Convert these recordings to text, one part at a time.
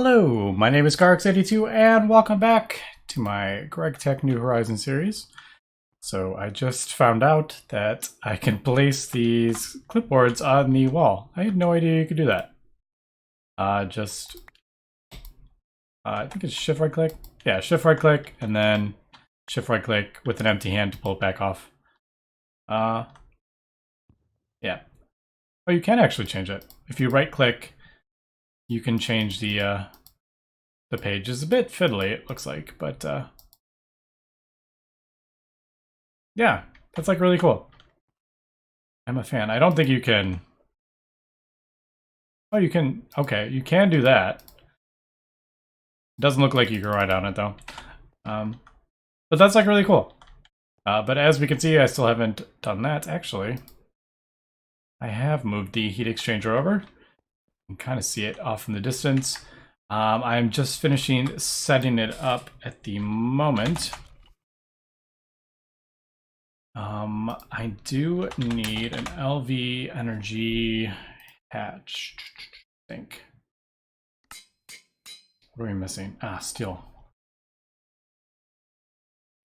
Hello, my name is Garx82 and welcome back to my Gregtech New Horizons series. So I just found out that I can place these clipboards on the wall. I had no idea you could do that. I think it's shift right click. Yeah, shift right click and then shift right click with an empty hand to pull it back off. Yeah. Oh, you can actually change it. If you right click, you can change the page. It's a bit fiddly, it looks like, but yeah, that's like really cool. I'm a fan. I don't think you can. Oh, you can. Okay, you can do that. Doesn't look like you can write on it though. But that's like really cool. But as we can see, I still haven't done that actually. I have moved the heat exchanger over. You can kind of see it off in the distance. I'm just finishing setting it up at the moment. I do need an LV energy hatch, I think. What are we missing? Ah, steel.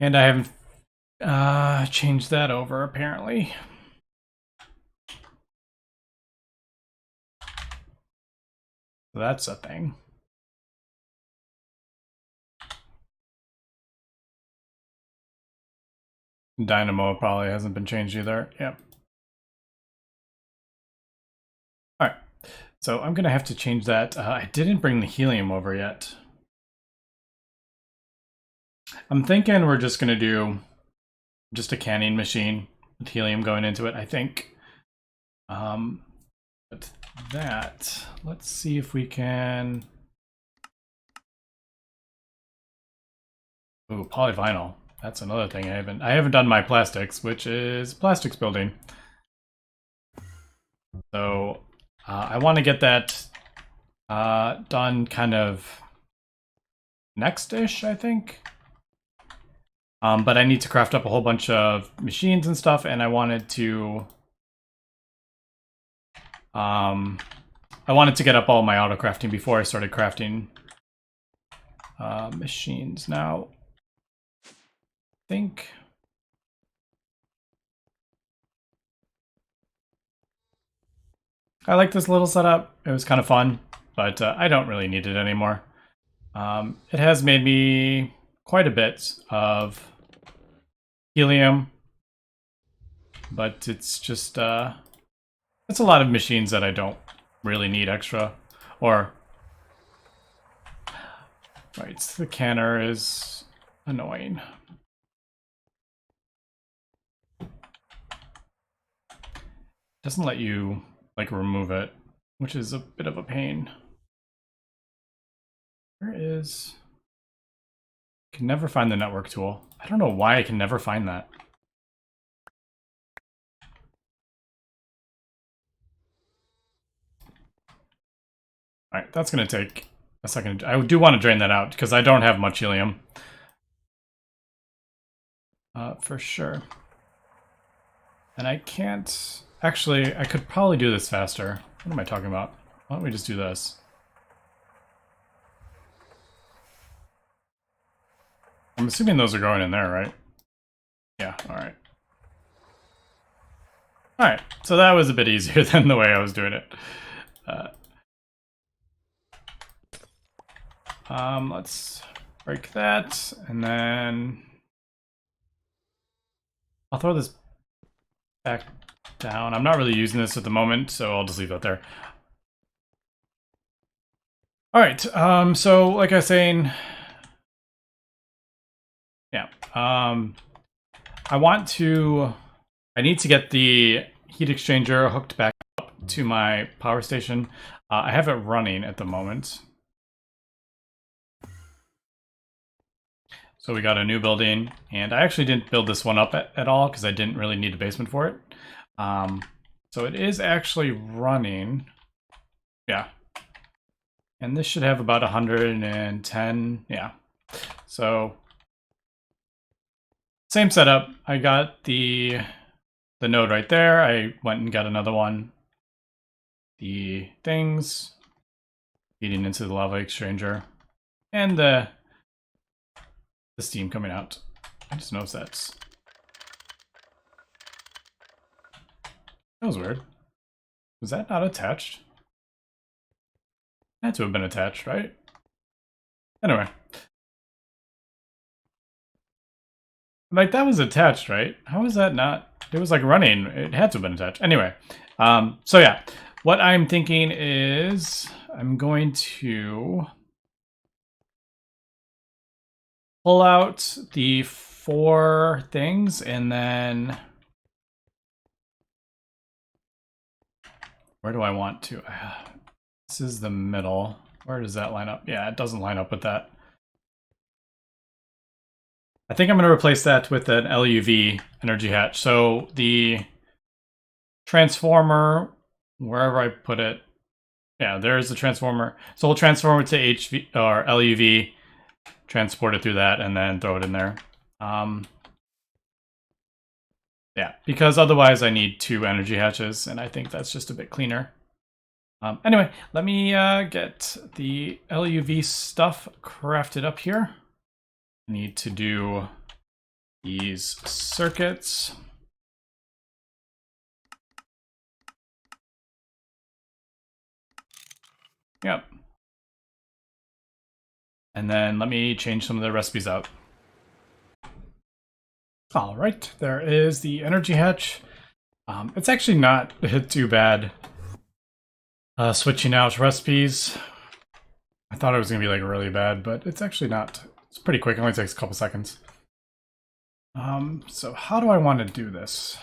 And I haven't changed that over, apparently. So that's a thing. Dynamo probably hasn't been changed either. Yep. Alright. So I'm going to have to change that. I didn't bring the helium over yet. I'm thinking we're just going to do just a canning machine with helium going into it, I think. But that, let's see if we can... Ooh, polyvinyl. That's another thing I haven't done my plastics, which is plastics building. So I want to get that done kind of next-ish, I think. But I need to craft up a whole bunch of machines and stuff, and I wanted to get up all my auto crafting before I started crafting machines. Now, I think I like this little setup. It was kind of fun, but I don't really need it anymore. It has made me quite a bit of helium, but it's just it's a lot of machines that I don't really need extra. Or right, the canner is annoying. Doesn't let you like remove it, which is a bit of a pain. Where is... I can never find the network tool. I don't know why I can never find that. Alright, that's gonna take a second. I do want to drain that out because I don't have much helium. For sure. And I can't... Actually, I could probably do this faster. What am I talking about? Why don't we just do this? I'm assuming those are going in there, right? Yeah, alright. Alright, so that was a bit easier than the way I was doing it. Let's break that, and then I'll throw this back down. I'm not really using this at the moment, so I'll just leave that there. Alright, so like I was saying, yeah, I need to get the heat exchanger hooked back up to my power station. I have it running at the moment. So we got a new building, and I actually didn't build this one up at all because I didn't really need a basement for it. So it is actually running. Yeah. And this should have about 110. Yeah. So same setup. I got the node right there. I went and got another one. The things. feeding into the lava exchanger, and the steam coming out. I just noticed that was weird. Was that not attached? It had to have been attached, right? Anyway. Like, that was attached, right? How is that not? It was like running. It had to have been attached. Anyway. So yeah. What I'm thinking is I'm going to pull out the 4 things and then where do I want to? This is the middle. Where does that line up? Yeah, it doesn't line up with that. I think I'm going to replace that with an LUV energy hatch. So the transformer, wherever I put it, yeah, there's the transformer. So we'll transform it to HV or LUV, transport it through that, and then throw it in there. Yeah, because otherwise I need 2 energy hatches, and I think that's just a bit cleaner. Anyway, let me get the LUV stuff crafted up here. I need to do these circuits. Yep. And then let me change some of the recipes out. All right, there is the energy hatch. It's actually not too bad switching out recipes. I thought it was going to be like really bad, but it's actually not. It's pretty quick. It only takes a couple seconds. So how do I want to do this?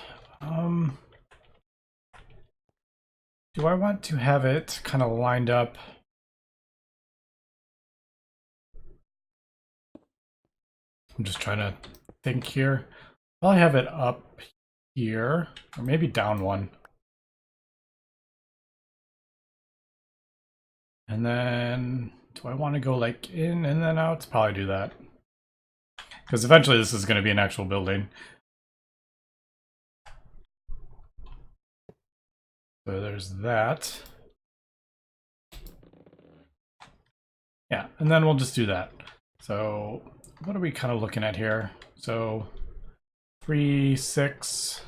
Do I want to have it kind of lined up? I'm just trying to think here. I'll have it up here, or maybe down 1. And then, do I want to go like in and then out? Probably do that. Because eventually this is going to be an actual building. So there's that. Yeah, and then we'll just do that. So what are we kind of looking at here? So 3, 6,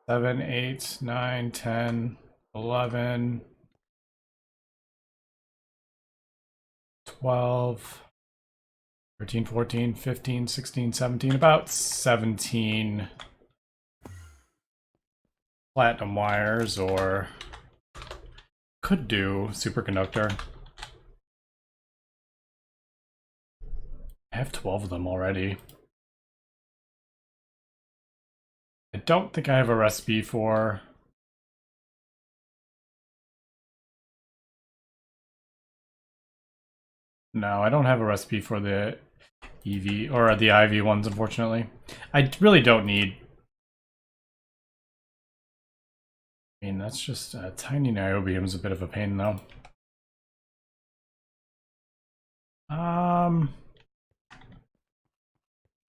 7, 8, 9, 10, 11, 12, 13, 14, 15, 16, 17, about 17 platinum wires, or could do superconductor. I have 12 of them already. I don't think I have a recipe for... No, I don't have a recipe for the EV, or the IV ones, unfortunately. I really don't need... I mean, that's just tiny niobium is a bit of a pain, though.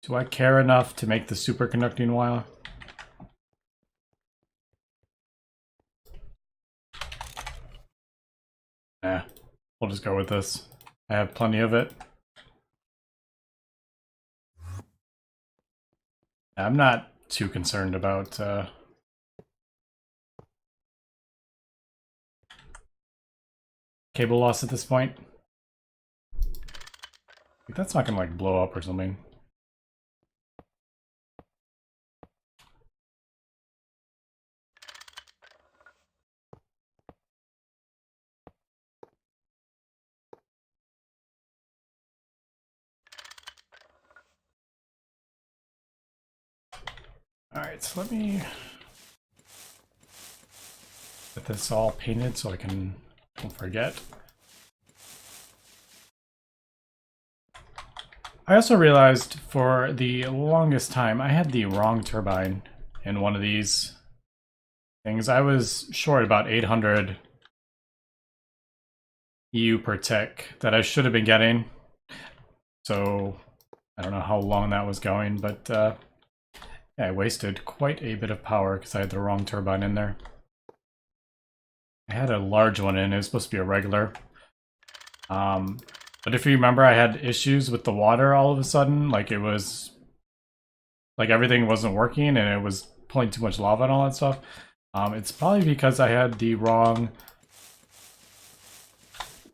Do I care enough to make the superconducting wire? Nah, we'll just go with this. I have plenty of it. I'm not too concerned about cable loss at this point. That's not gonna like blow up or something. Alright, so let me get this all painted so I don't forget. I also realized for the longest time I had the wrong turbine in one of these things. I was short about 800 EU per tick that I should have been getting. So I don't know how long that was going, but yeah, I wasted quite a bit of power because I had the wrong turbine in there. I had a large one in. It was supposed to be a regular. But if you remember, I had issues with the water all of a sudden. Like it was, like everything wasn't working and it was pulling too much lava and all that stuff. It's probably because I had the wrong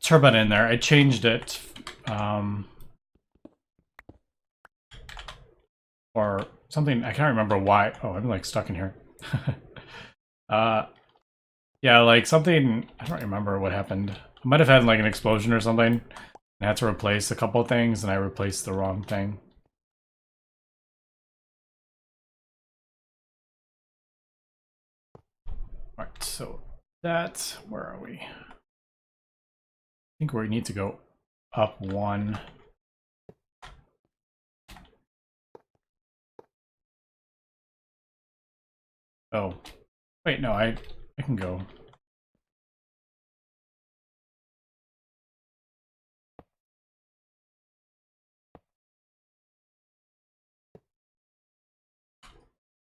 turbine in there. I changed it. Or something. I can't remember why. Oh, I'm like stuck in here. Yeah, like something. I don't remember what happened. I might have had like an explosion or something. I had to replace a couple things, and I replaced the wrong thing. Alright, so that, where are we? I think we need to go up one. Oh, wait, no, I can go.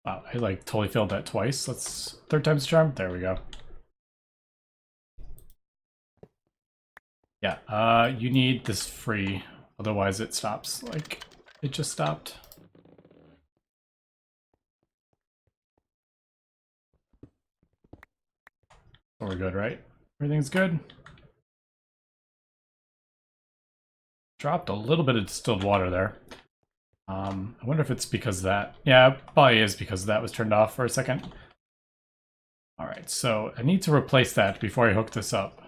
Wow, I like totally failed that twice. Let's third time's the charm. There we go. Yeah, you need this free, otherwise it stops. Like, it just stopped. So we're good, right? Everything's good. Dropped a little bit of distilled water there. I wonder if it's because that. Yeah, it probably is because that was turned off for a second. Alright, so I need to replace that before I hook this up.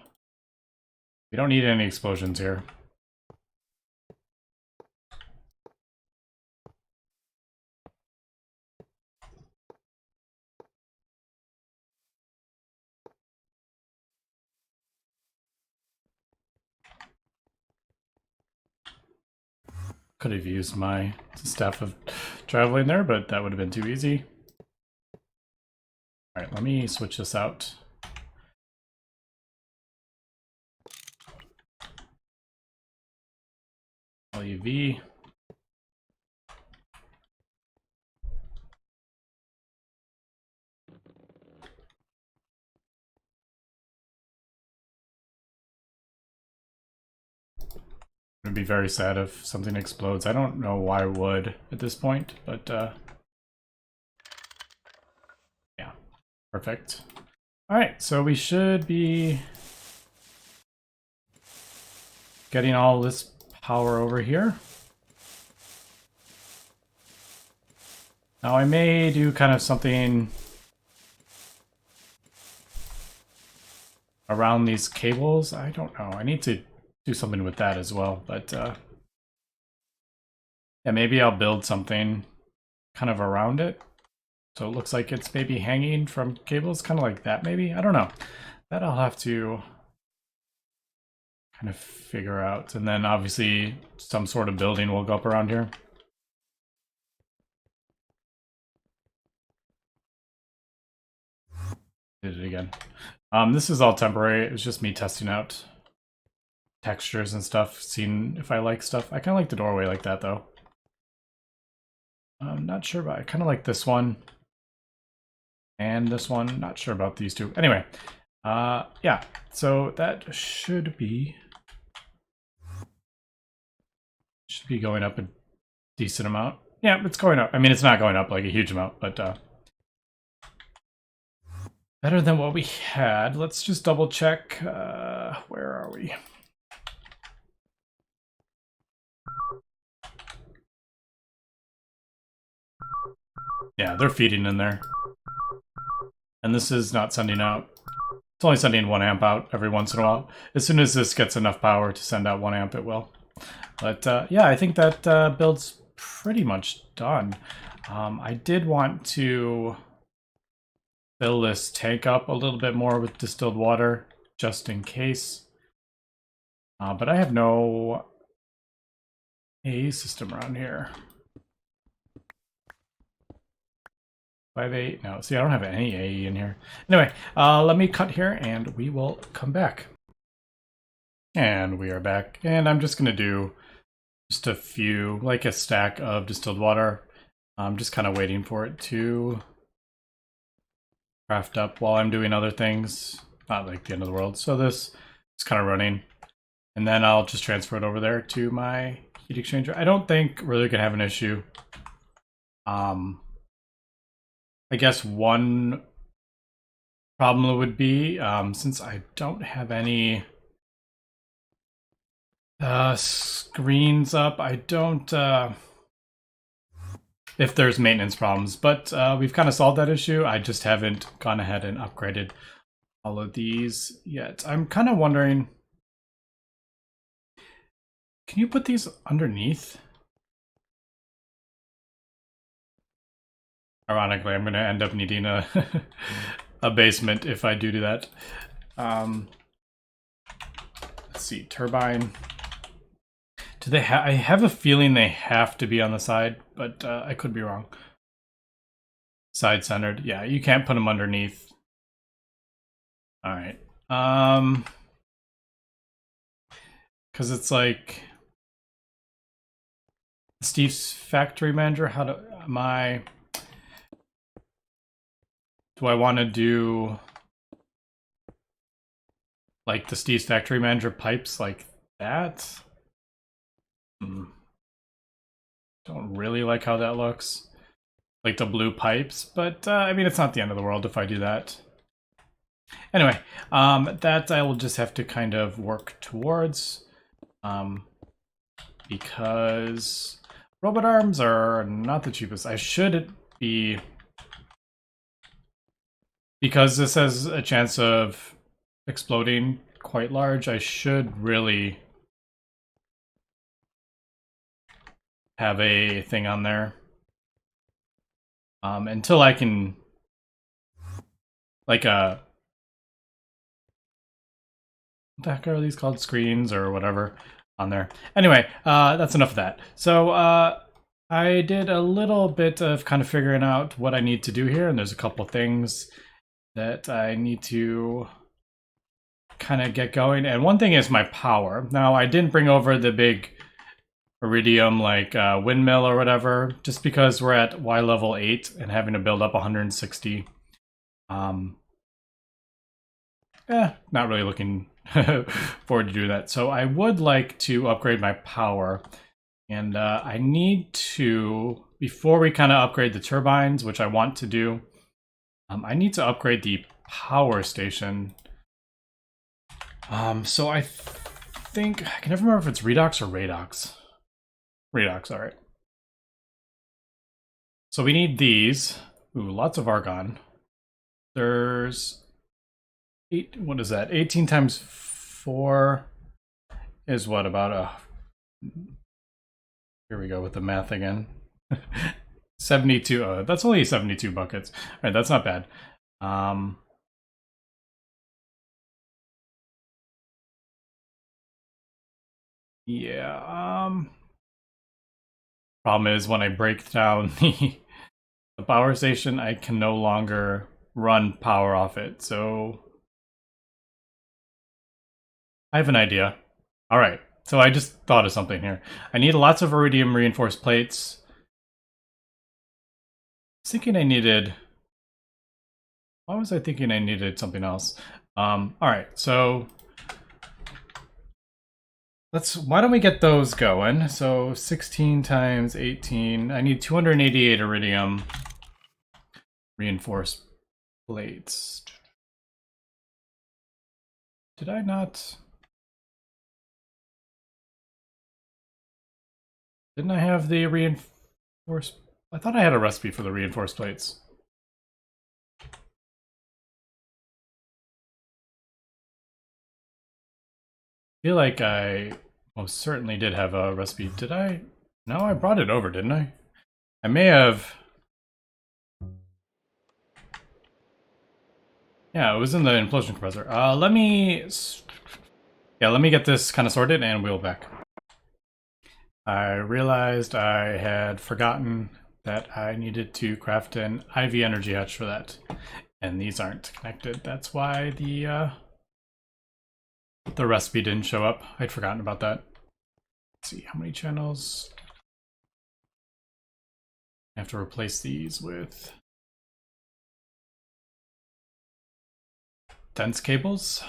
We don't need any explosions here. Could have used my staff of traveling there, but that would have been too easy. Alright, let me switch this out. LUV. I'd be very sad if something explodes. I don't know why it would at this point, but yeah, perfect. Alright, so we should be getting all this power over here. Now I may do kind of something around these cables. I don't know. I need to do something with that as well, but yeah, maybe I'll build something kind of around it. So it looks like it's maybe hanging from cables, kind of like that maybe. I don't know. That I'll have to kind of figure out. And then obviously some sort of building will go up around here. Did it again. This is all temporary. It's just me testing out textures and stuff, seeing if I like stuff. I kind of like the doorway like that though. I'm not sure about, I kind of like this one and this one. Not sure about these two. Anyway, yeah, so that should be going up a decent amount. Yeah, it's going up. I mean, it's not going up like a huge amount, but better than what we had. Let's just double check. Where are we? Yeah, they're feeding in there. And this is not sending out. It's only sending 1 amp out every once in a while. As soon as this gets enough power to send out 1 amp, it will. But yeah, I think that build's pretty much done. I did want to fill this tank up a little bit more with distilled water, just in case. But I have no AA system around here. 5.8, no, see, I don't have any AE in here. Anyway, let me cut here and we will come back. And we are back, and I'm just gonna do just a few, like a stack of distilled water. I'm just kind of waiting for it to craft up while I'm doing other things. not like the end of the world. So this is kind of running. And then I'll just transfer it over there to my heat exchanger. I don't think really gonna have an issue. I guess one problem would be, since I don't have any screens up, I don't, if there's maintenance problems, but we've kind of solved that issue. I just haven't gone ahead and upgraded all of these yet. I'm kind of wondering, can you put these underneath? Ironically, I'm going to end up needing a a basement if I do that. Let's see, turbine. Do they have? I have a feeling they have to be on the side, but I could be wrong. Side centered. Yeah, you can't put them underneath. All right. Because it's like Steve's factory manager. How do my? Do I want to do like the Steve's factory manager pipes like that? Don't really like how that looks. Like the blue pipes, but I mean, it's not the end of the world if I do that. Anyway, that I will just have to kind of work towards, because robot arms are not the cheapest. I should be, because this has a chance of exploding quite large, I should really have a thing on there. Until I can, like what the heck are these called? Screens or whatever on there. Anyway, that's enough of that. So I did a little bit of kind of figuring out what I need to do here, and there's a couple things that I need to kind of get going. And one thing is my power. Now, I didn't bring over the big iridium like windmill or whatever, just because we're at Y level 8 and having to build up 160. Not really looking forward to do that. So I would like to upgrade my power, and I need to, before we kind of upgrade the turbines, which I want to do, I need to upgrade the power station. So I think, I can never remember if it's redox or radox. Redox, all right. So we need these. Ooh, lots of argon. There's 8, what is that? 18 times 4 is what, about a, here we go with the math again. 72, oh, that's only 72 buckets. All right, that's not bad. Yeah, problem is when I break down the power station, I can no longer run power off it, so I have an idea. All right, so I just thought of something here. I need lots of iridium reinforced plates. I was thinking I needed, why was I thinking I needed something else? All right, so why don't we get those going? So 16 times 18, I need 288 iridium reinforced plates. Did I not? Didn't I have the reinforced? I thought I had a recipe for the reinforced plates. I feel like I most certainly did have a recipe. Did I? No, I brought it over, didn't I? I may have. Yeah, it was in the implosion compressor. Let me get this kind of sorted and we'll be back. I realized I had forgotten that I needed to craft an IV energy hatch for that. And these aren't connected. That's why the recipe didn't show up. I'd forgotten about that. Let's see, how many channels? I have to replace these with... dense cables.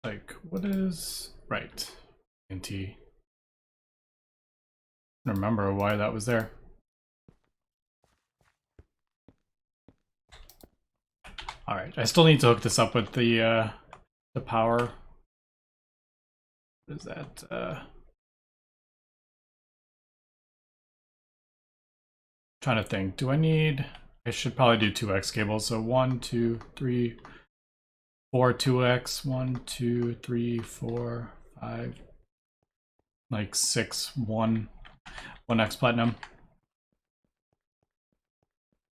Like, what is right? NT. I don't remember why that was there. All right, I still need to hook this up with the power. What is that? Trying to think. Do I need? I should probably do 2x cables. So 1, 2, 3, 4, 2x. 1, 2, 3, 4, 5. Like 6, 1x platinum.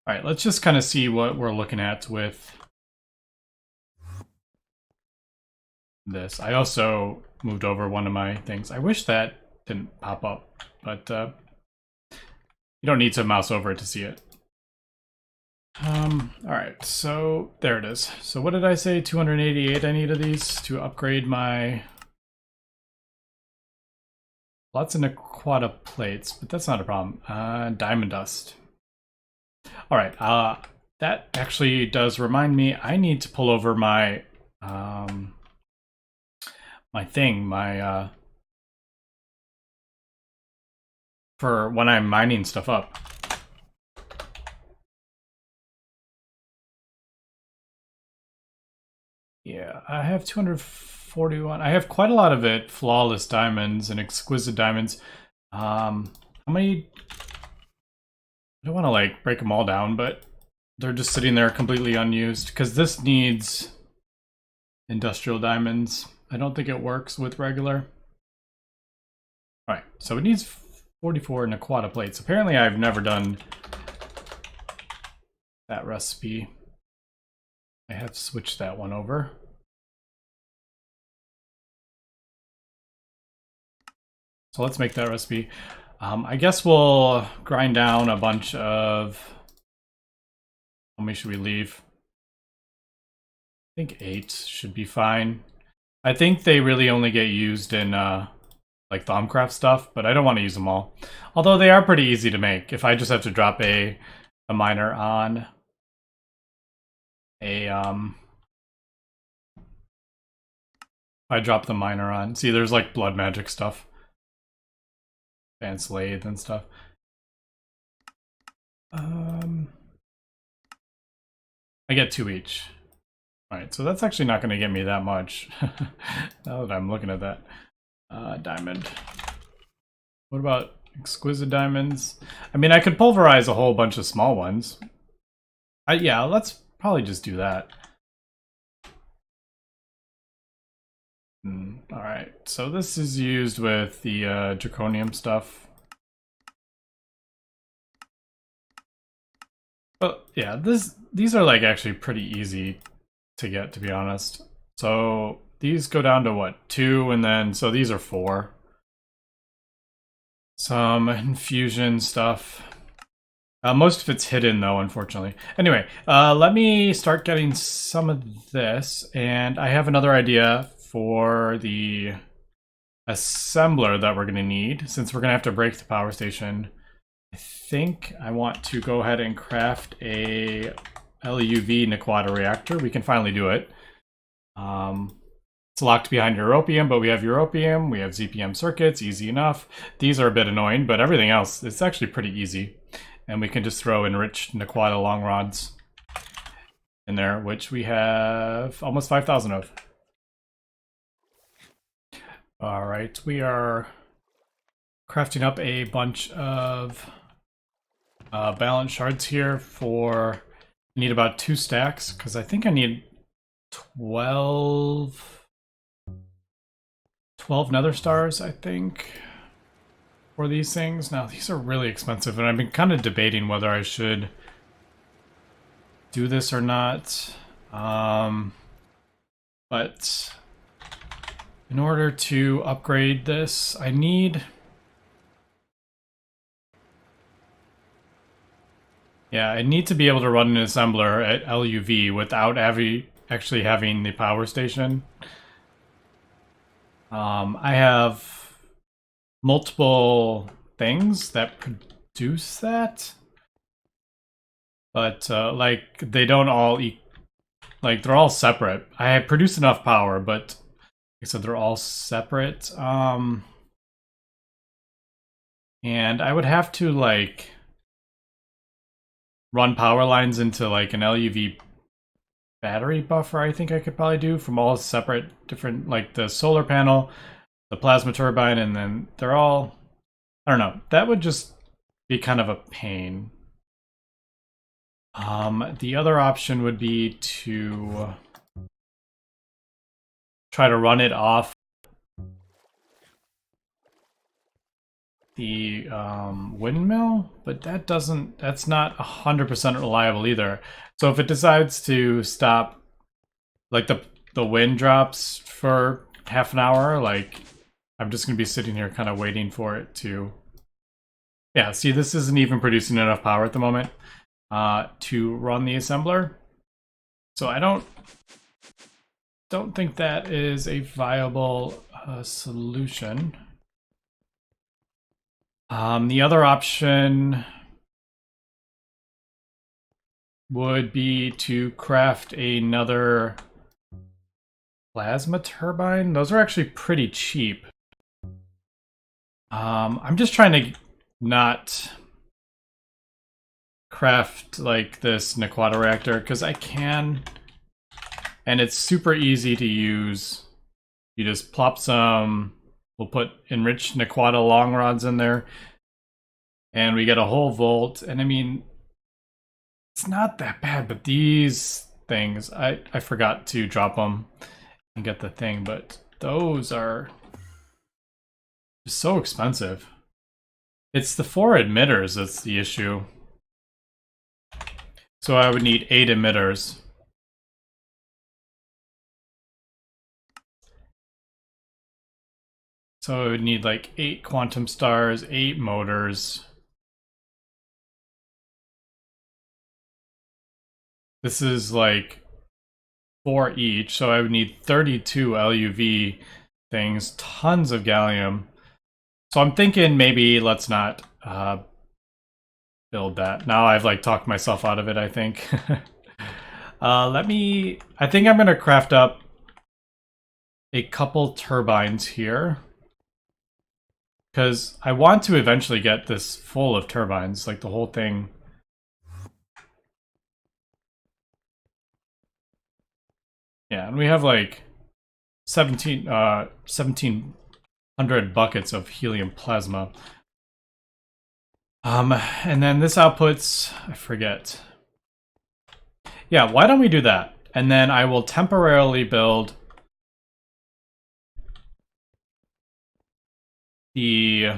All right, let's just kind of see what we're looking at with this. I also moved over one of my things. I wish that didn't pop up, but you don't need to mouse over it to see it. All right, so there it is. So what did I say? 288 I need of these to upgrade my... Lots of Nequata plates, but that's not a problem. Diamond dust. All right, that actually does remind me, I need to pull over my for when I'm mining stuff up. Yeah, I have 241. I have quite a lot of it, flawless diamonds and exquisite diamonds. How many? I don't want to like break them all down, but they're just sitting there completely unused because this needs industrial diamonds. I don't think it works with regular. All right, so it needs 44 Nequata plates. Apparently I've never done that recipe. I have switched that one over. So let's make that recipe. I guess we'll grind down a bunch of... How many should we leave? I think 8 should be fine. I think they really only get used in like Thaumcraft stuff, but I don't want to use them all. Although they are pretty easy to make. If I just have to drop a miner on a I drop the miner on. See, there's like blood magic stuff. Advanced lathe and stuff. I get 2 each. Alright, so that's actually not going to get me that much. Now that I'm looking at that. Diamond. What about exquisite diamonds? I mean, I could pulverize a whole bunch of small ones. Yeah, let's probably just do that. Alright, so this is used with the draconium stuff. But yeah, these are like actually pretty easy to get, to be honest. So these go down to what, 2, and then so these are 4. Some infusion stuff. Most of it's hidden though, unfortunately. Anyway, let me start getting some of this, and I have another idea for the assembler that we're going to need, since we're going to have to break the power station. I think I want to go ahead and craft a LUV Nequata reactor. We can finally do it. It's locked behind Europium, but we have Europium, we have ZPM circuits, easy enough. These are a bit annoying, but everything else, it's actually pretty easy. And we can just throw enriched Nequata long rods in there, which we have almost 5,000 of. All right, we are crafting up a bunch of balance shards here for... I need about 2 stacks, because I think I need 12 nether stars, I think, for these things. Now, these are really expensive, and I've been kind of debating whether I should do this or not. But in order to upgrade this, I need... Yeah, I need to be able to run an assembler at LUV without actually having the power station. I have multiple things that produce that, but like they don't all like they're all separate. I produce enough power, but like I said, they're all separate. And I would have to like run power lines into like an LUV battery buffer. I think I could probably do from all separate different, like the solar panel, the plasma turbine, and then they're all, I don't know, that would just be kind of a pain. The other option would be to try to run it off the windmill, but that's not 100% reliable either. So if it decides to stop, like the wind drops for half an hour, like I'm just gonna be sitting here kind of waiting for it to, yeah, see, this isn't even producing enough power at the moment to run the assembler. So I don't think that is a viable solution. The other option would be to craft another plasma turbine. Those are actually pretty cheap. I'm just trying to not craft like this Naquata reactor because I can, and it's super easy to use. You just plop some, we'll put enriched Naquata long rods in there, and we get a whole volt. And I mean, it's not that bad, but these things, I forgot to drop them and get the thing, but those are just so expensive. It's the 4 emitters that's the issue. So I would need 8 emitters. So I would need like 8 quantum stars, 8 motors. This is like 4 each, so I would need 32 LUV things, tons of gallium. So I'm thinking maybe let's not build that. Now I've like talked myself out of it, I think. I think I'm gonna craft up a couple turbines here, because I want to eventually get this full of turbines, like the whole thing. Yeah, and we have like 1700 buckets of helium plasma. And then this outputs, I forget. Yeah, why don't we do that? And then I will temporarily build the,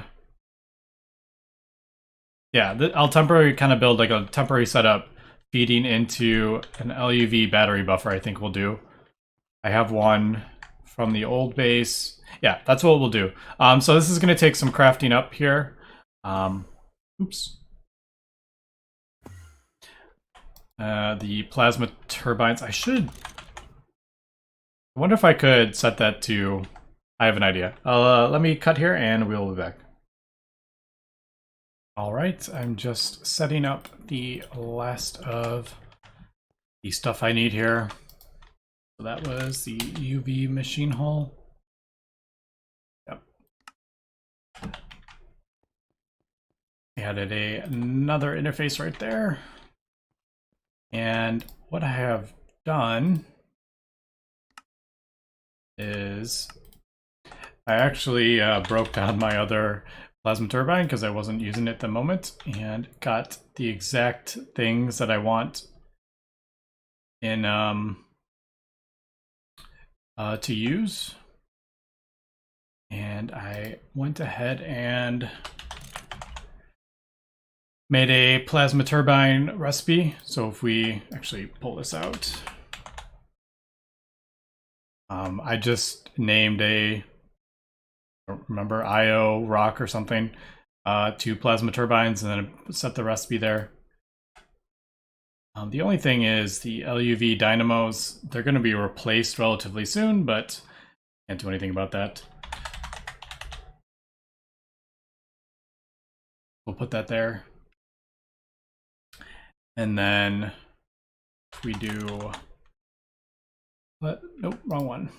yeah, I'll temporarily kind of build like a temporary setup feeding into an LUV battery buffer, I think we'll do. I have one from the old base. Yeah, that's what we'll do. So this is going to take some crafting up here. Oops. The plasma turbines. I wonder if I could set that to, I have an idea. Let me cut here and we'll be back. All right, I'm just setting up the last of the stuff I need here. So that was the UV machine hull. Yep. Added another interface right there. And what I have done is I actually broke down my other plasma turbine because I wasn't using it at the moment, and got the exact things that I want in to use. And I went ahead and made a plasma turbine recipe. So if we actually pull this out, I just named I don't remember, IO rock or something, 2 plasma turbines, and then set the recipe there. The only thing is the LUV dynamos, they're going to be replaced relatively soon, but can't do anything about that. We'll put that there. And then if we do, what? Nope, wrong one.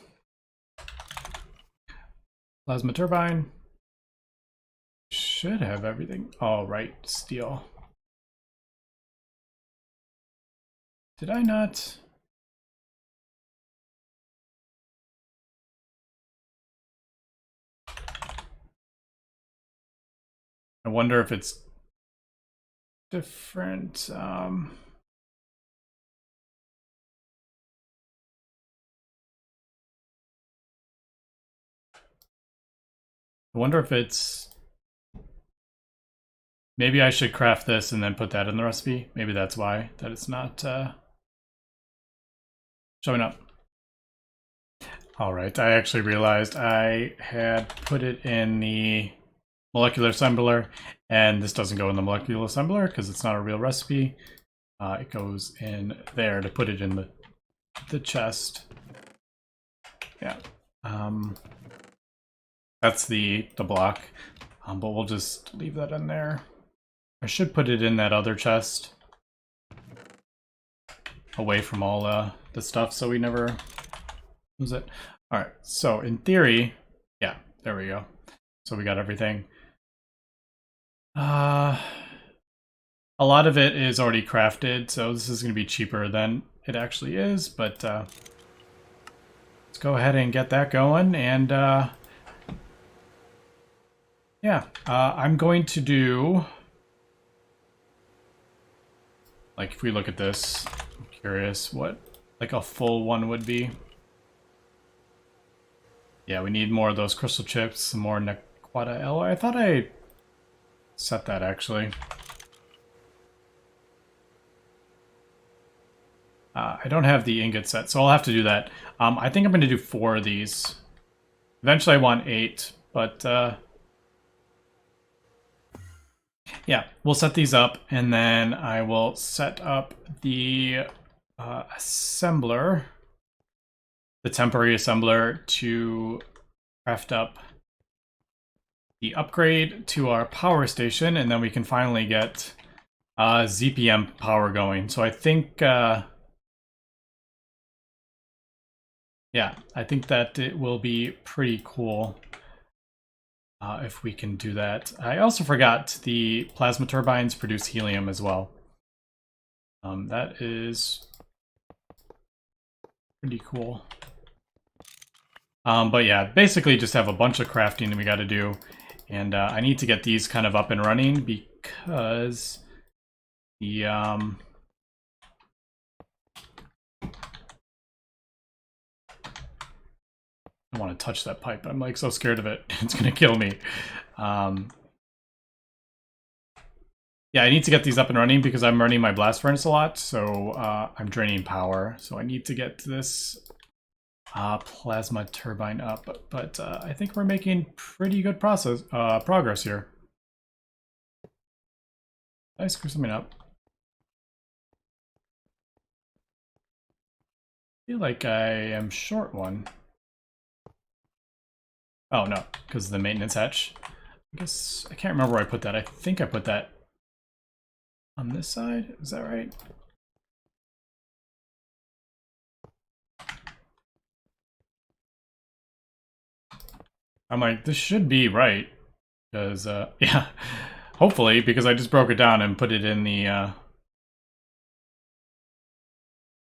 Plasma turbine. Should have everything. Oh, right, steel. Did I not? I wonder if it's different. I wonder if it's... Maybe I should craft this and then put that in the recipe. Maybe that's why that it's not showing up. All right, I actually realized I had put it in the molecular assembler, and this doesn't go in the molecular assembler because it's not a real recipe. It goes in there to put it in the chest. Yeah, that's the block, but we'll just leave that in there. I should put it in that other chest, away from all the stuff, so we never lose it. All right, so in theory, yeah, there we go. So we got everything. A lot of it is already crafted, so this is going to be cheaper than it actually is, but let's go ahead and get that going. And yeah, I'm going to do, like, if we look at this, I'm curious what like a full one would be. Yeah, we need more of those crystal chips, some more Nequata alloy. I thought I set that actually. I don't have the ingot set, so I'll have to do that. I think I'm going to do 4 of these. Eventually I want 8, but yeah, we'll set these up, and then I will set up the assembler, the temporary assembler, to craft up the upgrade to our power station, and then we can finally get ZPM power going. So I think, yeah, I think that it will be pretty cool if we can do that. I also forgot the plasma turbines produce helium as well. That is pretty cool. But yeah, basically just have a bunch of crafting that we got to do. And I need to get these kind of up and running because the I don't want to touch that pipe. I'm like so scared of it. It's gonna kill me. Yeah, I need to get these up and running because I'm running my blast furnace a lot, so I'm draining power. So I need to get this plasma turbine up, but I think we're making pretty good progress here. Did I screw something up? I feel like I am short one. Oh no, because of the maintenance hatch. I guess I can't remember where I put that. I think I put that on this side. Is that right? I'm like, this should be right. Because, yeah, hopefully, because I just broke it down and put it in the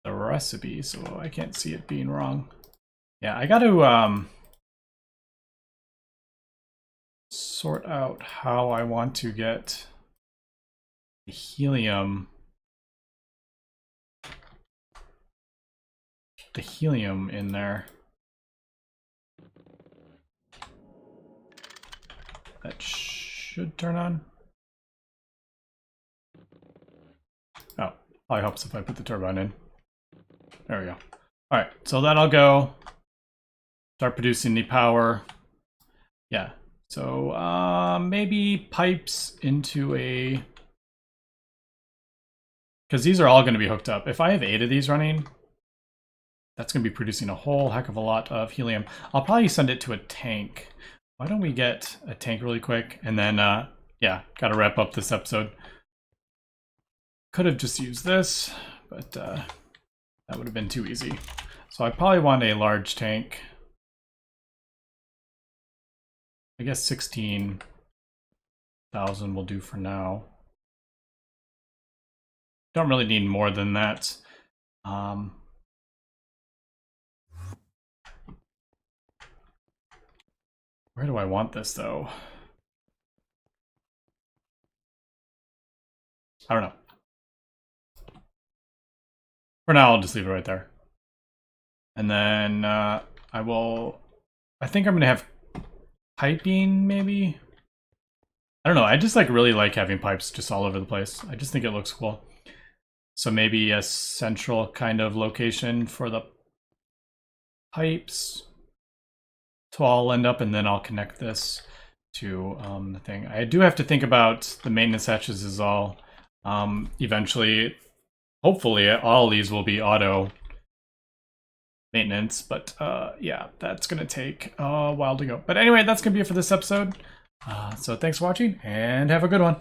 recipe, so I can't see it being wrong. Yeah, I got to sort out how I want to get the helium in there. That should turn on. Oh, probably helps if I put the turbine in. There we go. All right, so that'll go. Start producing the power. Yeah, so maybe pipes into a because these are all going to be hooked up. If I have 8 of these running, that's going to be producing a whole heck of a lot of helium. I'll probably send it to a tank. Why don't we get a tank really quick? And then, yeah, got to wrap up this episode. Could have just used this, but that would have been too easy. So I probably want a large tank. I guess 16,000 will do for now. Don't really need more than that. Where do I want this though? I don't know. For now, I'll just leave it right there. And then I think I'm gonna have piping maybe. I don't know. I just really like having pipes just all over the place. I just think it looks cool. So maybe a central kind of location for the pipes to all end up, and then I'll connect this to the thing. I do have to think about the maintenance hatches as all. Eventually, hopefully, all these will be auto maintenance, but yeah, that's gonna take a while to go. But anyway, that's gonna be it for this episode. So thanks for watching, and have a good one.